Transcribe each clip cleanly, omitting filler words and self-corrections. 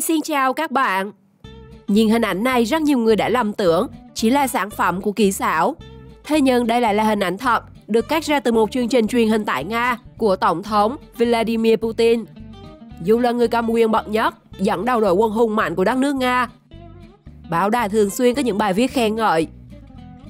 xin chào các bạn. Nhìn hình ảnh này rất nhiều người đã lầm tưởng chỉ là sản phẩm của kỹ xảo. Thế nhưng đây lại là hình ảnh thật được cắt ra từ một chương trình truyền hình tại Nga của Tổng thống Vladimir Putin. Dù là người cầm quyền bậc nhất, dẫn đầu đội quân hùng mạnh của đất nước Nga, báo đài thường xuyên có những bài viết khen ngợi.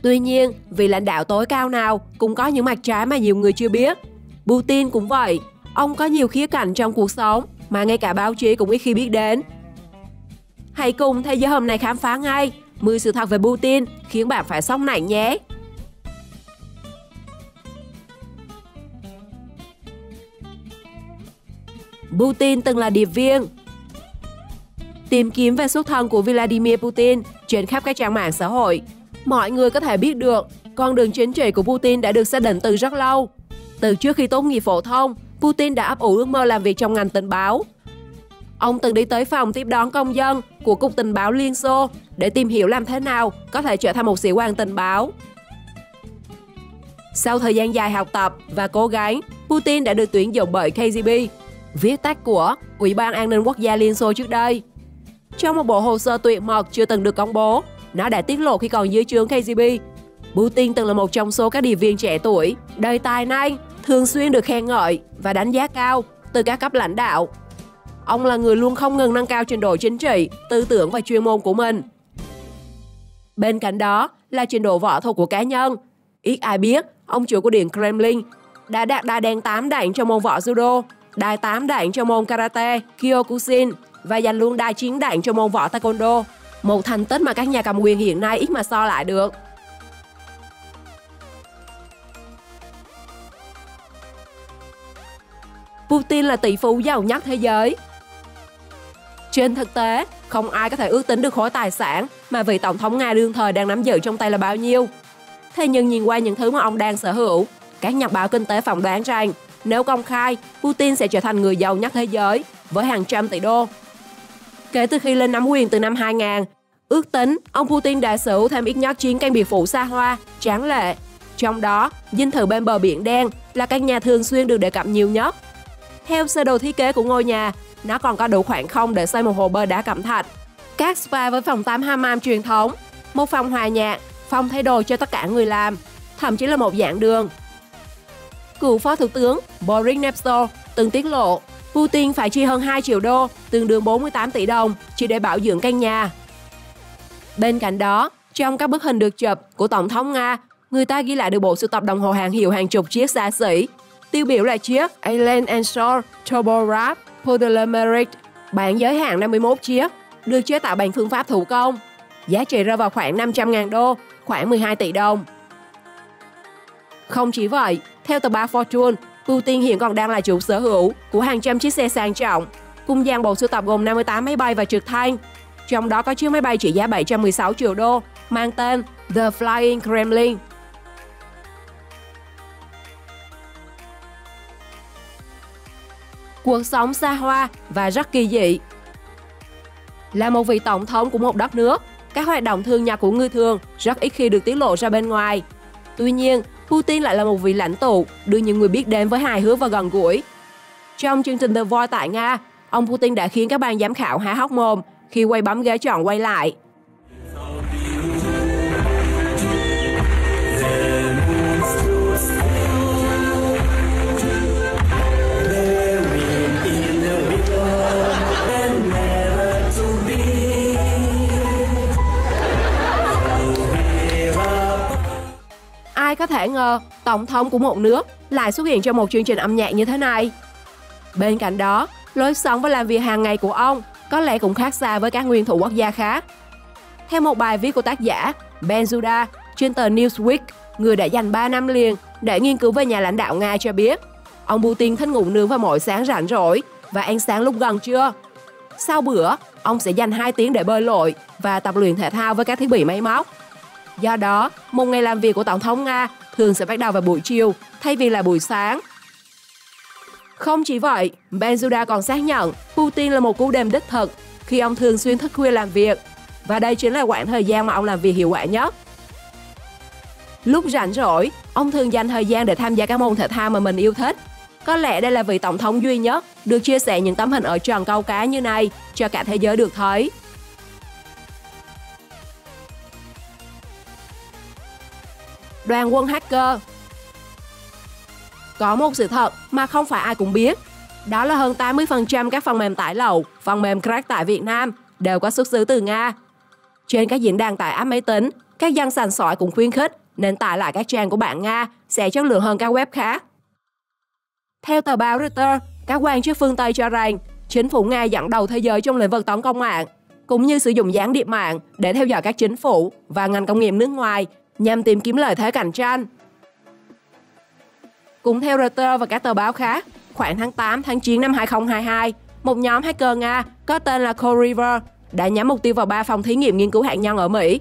Tuy nhiên, vị lãnh đạo tối cao nào cũng có những mặt trái mà nhiều người chưa biết. Putin cũng vậy, ông có nhiều khía cạnh trong cuộc sống mà ngay cả báo chí cũng ít khi biết đến. Hãy cùng Thế giới hôm nay khám phá ngay 10 sự thật về Putin khiến bạn phải sốc nảy nhé. Putin từng là điệp viên. Tìm kiếm về xuất thân của Vladimir Putin trên khắp các trang mạng xã hội. Mọi người có thể biết được con đường chính trị của Putin đã được xác định từ rất lâu. Từ trước khi tốt nghiệp phổ thông, Putin đã ấp ủ ước mơ làm việc trong ngành tình báo. Ông từng đi tới phòng tiếp đón công dân của Cục Tình báo Liên Xô để tìm hiểu làm thế nào có thể trở thành một sĩ quan tình báo. Sau thời gian dài học tập và cố gắng, Putin đã được tuyển dụng bởi KGB, viết tắt của Ủy ban An ninh Quốc gia Liên Xô trước đây. Trong một bộ hồ sơ tuyệt mật chưa từng được công bố, nó đã tiết lộ khi còn dưới trướng KGB, Putin từng là một trong số các điệp viên trẻ tuổi, đầy tài năng, thường xuyên được khen ngợi và đánh giá cao từ các cấp lãnh đạo. Ông là người luôn không ngừng nâng cao trình độ chính trị, tư tưởng và chuyên môn của mình. Bên cạnh đó là trình độ võ thuật của cá nhân. Ít ai biết, ông chủ của Điện Kremlin đã đạt đai đen 8 đạn trong môn võ judo, đai 8 đạn trong môn karate, kyokushin và giành luôn đai 9 đạn trong môn võ taekwondo. Một thành tích mà các nhà cầm quyền hiện nay ít mà so lại được. Putin là tỷ phú giàu nhất thế giới. Trên thực tế, không ai có thể ước tính được khối tài sản mà vị tổng thống Nga đương thời đang nắm giữ trong tay là bao nhiêu. Thế nhưng nhìn qua những thứ mà ông đang sở hữu, các nhật báo kinh tế phỏng đoán rằng nếu công khai, Putin sẽ trở thành người giàu nhất thế giới với hàng trăm tỷ đô. Kể từ khi lên nắm quyền từ năm 2000, ước tính ông Putin đã sở hữu thêm ít nhất 9 căn biệt phủ xa hoa, tráng lệ. Trong đó, dinh thự bên bờ biển đen là căn nhà thường xuyên được đề cập nhiều nhất. Theo sơ đồ thiết kế của ngôi nhà, nó còn có đủ khoảng không để xây một hồ bơi đá cẩm thạch, các spa với phòng tắm hammam truyền thống, một phòng hòa nhạc, phòng thay đồ cho tất cả người làm, thậm chí là một giảng đường. Cựu Phó Thủ tướng Boris Nemtsov từng tiết lộ Putin phải chi hơn 2 triệu đô, tương đương 48 tỷ đồng, chỉ để bảo dưỡng căn nhà. Bên cạnh đó, trong các bức hình được chụp của Tổng thống Nga, người ta ghi lại được bộ sưu tập đồng hồ hàng hiệu hàng chục chiếc xa xỉ. Tiêu biểu là chiếc Allen & Shore Turbograph Polymerik, bản giới hạn 51 chiếc, được chế tạo bằng phương pháp thủ công. Giá trị rơi vào khoảng 500.000 đô, khoảng 12 tỷ đồng. Không chỉ vậy, theo tờ báo Fortune, Putin hiện còn đang là chủ sở hữu của hàng trăm chiếc xe sang trọng, cùng dàn bộ sưu tập gồm 58 máy bay và trực thăng. Trong đó có chiếc máy bay trị giá 716 triệu đô, mang tên The Flying Kremlin. Cuộc sống xa hoa và rất kỳ dị. Là một vị tổng thống của một đất nước, các hoạt động thường nhật của người thường rất ít khi được tiết lộ ra bên ngoài. Tuy nhiên, Putin lại là một vị lãnh tụ được nhiều người biết đến với hài hước và gần gũi. Trong chương trình The Voice tại Nga, ông Putin đã khiến các ban giám khảo há hốc mồm khi quay bấm ghế chọn quay lại. Ai có thể ngờ tổng thống của một nước lại xuất hiện trong một chương trình âm nhạc như thế này. Bên cạnh đó, lối sống và làm việc hàng ngày của ông có lẽ cũng khác xa với các nguyên thủ quốc gia khác. Theo một bài viết của tác giả Ben Juda trên tờ Newsweek, người đã dành 3 năm liền để nghiên cứu về nhà lãnh đạo Nga cho biết, ông Putin thích ngủ nướng vào mỗi sáng rảnh rỗi và ăn sáng lúc gần trưa. Sau bữa, ông sẽ dành 2 tiếng để bơi lội và tập luyện thể thao với các thiết bị máy móc. Do đó, một ngày làm việc của Tổng thống Nga thường sẽ bắt đầu vào buổi chiều thay vì là buổi sáng. Không chỉ vậy, Ben Juda còn xác nhận Putin là một cú đêm đích thực khi ông thường xuyên thức khuya làm việc, và đây chính là quãng thời gian mà ông làm việc hiệu quả nhất. Lúc rảnh rỗi, ông thường dành thời gian để tham gia các môn thể thao mà mình yêu thích. Có lẽ đây là vị tổng thống duy nhất được chia sẻ những tấm hình ở trần câu cá như này cho cả thế giới được thấy. Đoàn quân hacker. Có một sự thật mà không phải ai cũng biết. Đó là hơn 80% các phần mềm tải lậu, phần mềm crack tại Việt Nam đều có xuất xứ từ Nga. Trên các diễn đàn tải app máy tính, các dân sành sỏi cũng khuyến khích nên tải lại các trang của bạn Nga sẽ chất lượng hơn các web khác. Theo tờ báo Reuters, các quan chức phương Tây cho rằng chính phủ Nga dẫn đầu thế giới trong lĩnh vực tấn công mạng, cũng như sử dụng gián điệp mạng để theo dõi các chính phủ và ngành công nghiệp nước ngoài nhằm tìm kiếm lợi thế cạnh tranh. Cũng theo Reuters và các tờ báo khác, khoảng tháng 8, tháng 9 năm 2022, một nhóm hacker Nga có tên là Cold River đã nhắm mục tiêu vào 3 phòng thí nghiệm nghiên cứu hạt nhân ở Mỹ.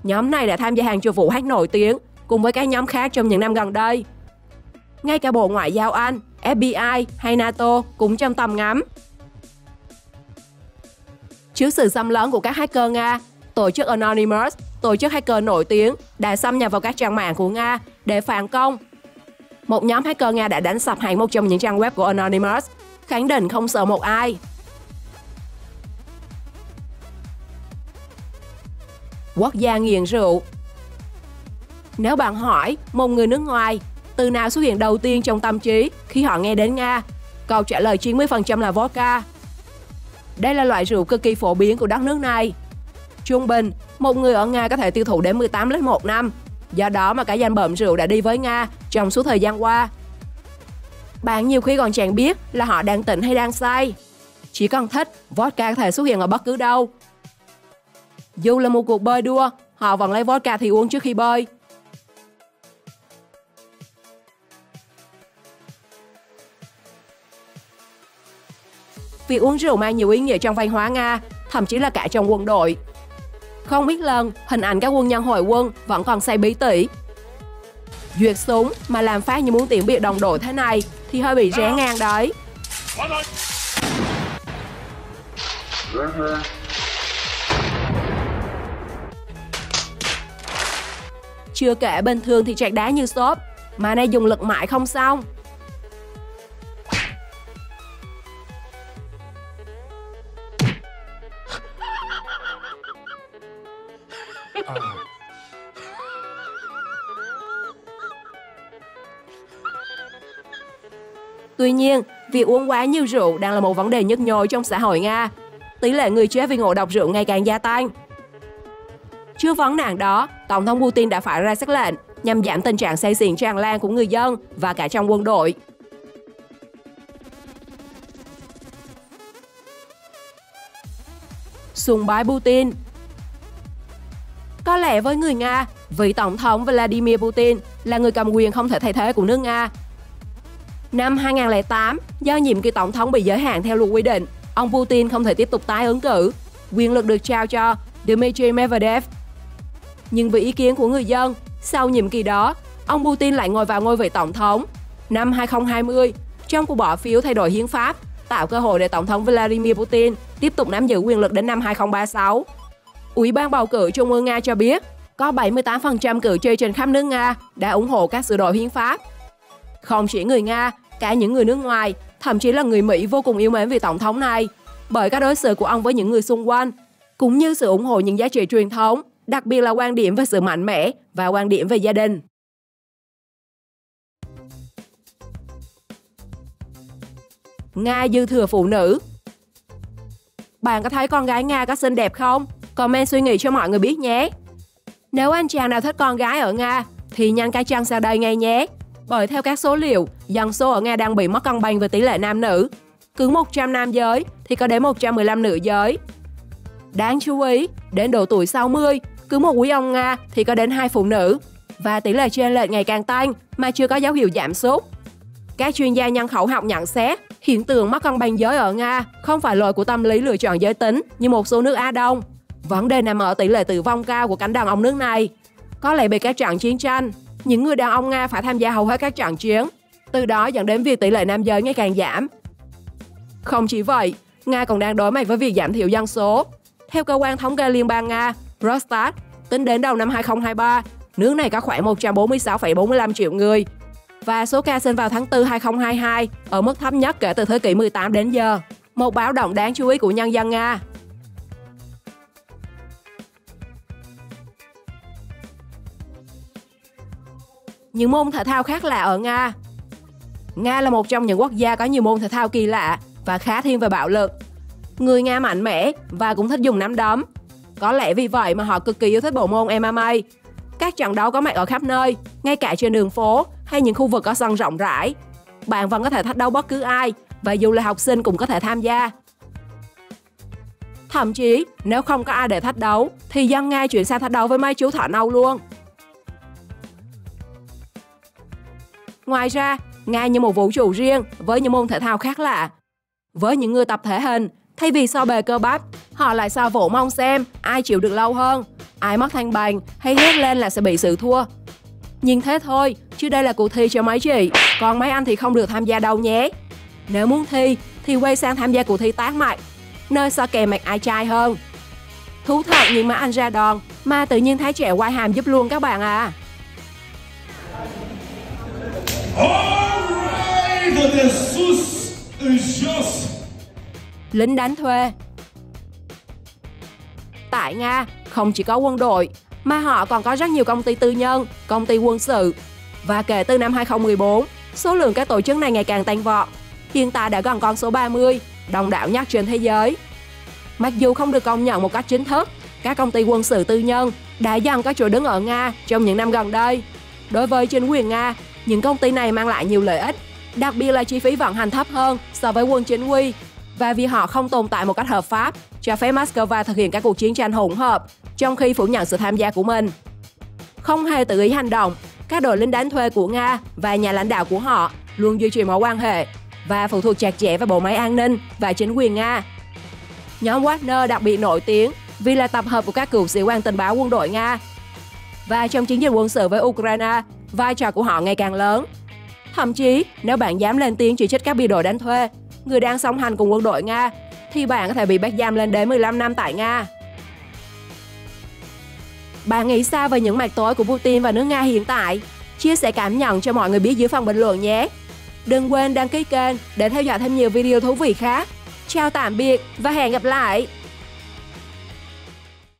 Nhóm này đã tham gia hàng chục vụ hack nổi tiếng cùng với các nhóm khác trong những năm gần đây. Ngay cả Bộ Ngoại giao Anh, FBI hay NATO cũng trong tầm ngắm. Trước sự xâm lấn của các hacker Nga, tổ chức Anonymous, tổ chức hacker nổi tiếng, đã xâm nhập vào các trang mạng của Nga để phản công. Một nhóm hacker Nga đã đánh sập hẳn một trong những trang web của Anonymous, khẳng định không sợ một ai. Quốc gia nghiện rượu. Nếu bạn hỏi một người nước ngoài từ nào xuất hiện đầu tiên trong tâm trí khi họ nghe đến Nga, câu trả lời 90% là vodka. Đây là loại rượu cực kỳ phổ biến của đất nước này. Trung bình, một người ở Nga có thể tiêu thụ đến 18 lít một năm. Do đó mà cả danh bợm rượu đã đi với Nga trong suốt thời gian qua. Bạn nhiều khi còn chẳng biết là họ đang tỉnh hay đang say. Chỉ cần thích, vodka có thể xuất hiện ở bất cứ đâu. Dù là một cuộc bơi đua, họ vẫn lấy vodka thì uống trước khi bơi. Việc uống rượu mang nhiều ý nghĩa trong văn hóa Nga, thậm chí là cả trong quân đội. Không ít lần, hình ảnh các quân nhân hội quân vẫn còn say bí tỉ. Duyệt súng mà làm phát như muốn tiễn biệt đồng đội thế này thì hơi bị rẽ ngang đấy. Chưa kể bình thường thì chạc đá như xốp, mà nay dùng lực mãi không xong. Tuy nhiên, việc uống quá nhiều rượu đang là một vấn đề nhức nhối trong xã hội Nga. Tỷ lệ người chết vì ngộ độc rượu ngày càng gia tăng. Trước vấn nạn đó, Tổng thống Putin đã phải ra sắc lệnh nhằm giảm tình trạng say xỉn tràn lan của người dân và cả trong quân đội. Sùng bái Putin. Có lẽ với người Nga, vị Tổng thống Vladimir Putin là người cầm quyền không thể thay thế của nước Nga. Năm 2008, do nhiệm kỳ tổng thống bị giới hạn theo luật quy định, ông Putin không thể tiếp tục tái ứng cử. Quyền lực được trao cho Dmitry Medvedev. Nhưng vì ý kiến của người dân, sau nhiệm kỳ đó, ông Putin lại ngồi vào ngôi vị tổng thống. Năm 2020, trong cuộc bỏ phiếu thay đổi hiến pháp, tạo cơ hội để Tổng thống Vladimir Putin tiếp tục nắm giữ quyền lực đến năm 2036. Ủy ban bầu cử Trung ương Nga cho biết, có 78% cử tri trên khắp nước Nga đã ủng hộ các sửa đổi hiến pháp. Không chỉ người Nga, cả những người nước ngoài, thậm chí là người Mỹ vô cùng yêu mến vị tổng thống này, bởi các đối xử của ông với những người xung quanh, cũng như sự ủng hộ những giá trị truyền thống, đặc biệt là quan điểm về sự mạnh mẽ và quan điểm về gia đình. Nga dư thừa phụ nữ. Bạn có thấy con gái Nga có xinh đẹp không? Comment suy nghĩ cho mọi người biết nhé. Nếu anh chàng nào thích con gái ở Nga thì nhanh cái chân sau đây ngay nhé. Bởi theo các số liệu, dân số ở Nga đang bị mất cân bằng về tỷ lệ nam nữ. Cứ 100 nam giới thì có đến 115 nữ giới. Đáng chú ý, đến độ tuổi 60, cứ một quý ông Nga thì có đến 2 phụ nữ. Và tỷ lệ chênh lệch ngày càng tăng mà chưa có dấu hiệu giảm sút. Các chuyên gia nhân khẩu học nhận xét, hiện tượng mất cân bằng giới ở Nga không phải lỗi của tâm lý lựa chọn giới tính như một số nước Á Đông. Vấn đề nằm ở tỷ lệ tử vong cao của cánh đàn ông nước này. Có lẽ bị các trận chiến tranh, những người đàn ông Nga phải tham gia hầu hết các trận chiến, từ đó dẫn đến việc tỷ lệ nam giới ngày càng giảm. Không chỉ vậy, Nga còn đang đối mặt với việc giảm thiểu dân số. Theo cơ quan thống kê liên bang Nga, Rosstat, tính đến đầu năm 2023, nước này có khoảng 146,45 triệu người. và số ca sinh vào tháng 4 2022 ở mức thấp nhất kể từ thế kỷ 18 đến giờ. Một báo động đáng chú ý của nhân dân Nga. Những môn thể thao khác lạ ở Nga. Nga là một trong những quốc gia có nhiều môn thể thao kỳ lạ và khá thiên về bạo lực. Người Nga mạnh mẽ và cũng thích dùng nắm đấm. Có lẽ vì vậy mà họ cực kỳ yêu thích bộ môn MMA. Các trận đấu có mặt ở khắp nơi, ngay cả trên đường phố hay những khu vực có sân rộng rãi. Bạn vẫn có thể thách đấu bất cứ ai, và dù là học sinh cũng có thể tham gia. Thậm chí, nếu không có ai để thách đấu, thì dân Nga chuyển sang thách đấu với mấy chú thỏ nâu luôn. Ngoài ra, Nga như một vũ trụ riêng với những môn thể thao khác lạ. Với những người tập thể hình, thay vì so bề cơ bắp, họ lại so vỗ mông xem ai chịu được lâu hơn, ai mất thăng bằng hay hét lên là sẽ bị sự thua. Nhưng thế thôi, chứ đây là cuộc thi cho mấy chị, còn mấy anh thì không được tham gia đâu nhé. Nếu muốn thi, thì quay sang tham gia cuộc thi tát mạch, nơi so kè mạch ai trai hơn. Thú thật nhưng mà anh ra đòn, mà tự nhiên thấy trẻ quay hàm giúp luôn các bạn à. Lính đánh thuê. Tại Nga, không chỉ có quân đội, mà họ còn có rất nhiều công ty tư nhân, công ty quân sự. Và kể từ năm 2014, số lượng các tổ chức này ngày càng tăng vọt. Hiện tại đã gần con số 30, đông đảo nhất trên thế giới. Mặc dù không được công nhận một cách chính thức, các công ty quân sự tư nhân đã dần có chỗ đứng ở Nga trong những năm gần đây. Đối với chính quyền Nga, những công ty này mang lại nhiều lợi ích, đặc biệt là chi phí vận hành thấp hơn so với quân chính quy, và vì họ không tồn tại một cách hợp pháp, cho phép Moscow thực hiện các cuộc chiến tranh hỗn hợp, trong khi phủ nhận sự tham gia của mình. Không hề tự ý hành động, các đội lính đánh thuê của Nga và nhà lãnh đạo của họ luôn duy trì mối quan hệ và phụ thuộc chặt chẽ vào bộ máy an ninh và chính quyền Nga. Nhóm Wagner đặc biệt nổi tiếng vì là tập hợp của các cựu sĩ quan tình báo quân đội Nga. Và trong chiến dịch quân sự với Ukraine, vai trò của họ ngày càng lớn. Thậm chí, nếu bạn dám lên tiếng chỉ trích các biệt đội đánh thuê, người đang song hành cùng quân đội Nga, thì bạn có thể bị bắt giam lên đến 15 năm tại Nga. Bạn nghĩ sao về những mặt tối của Putin và nước Nga hiện tại? Chia sẻ cảm nhận cho mọi người biết dưới phần bình luận nhé! Đừng quên đăng ký kênh để theo dõi thêm nhiều video thú vị khác. Chào tạm biệt và hẹn gặp lại!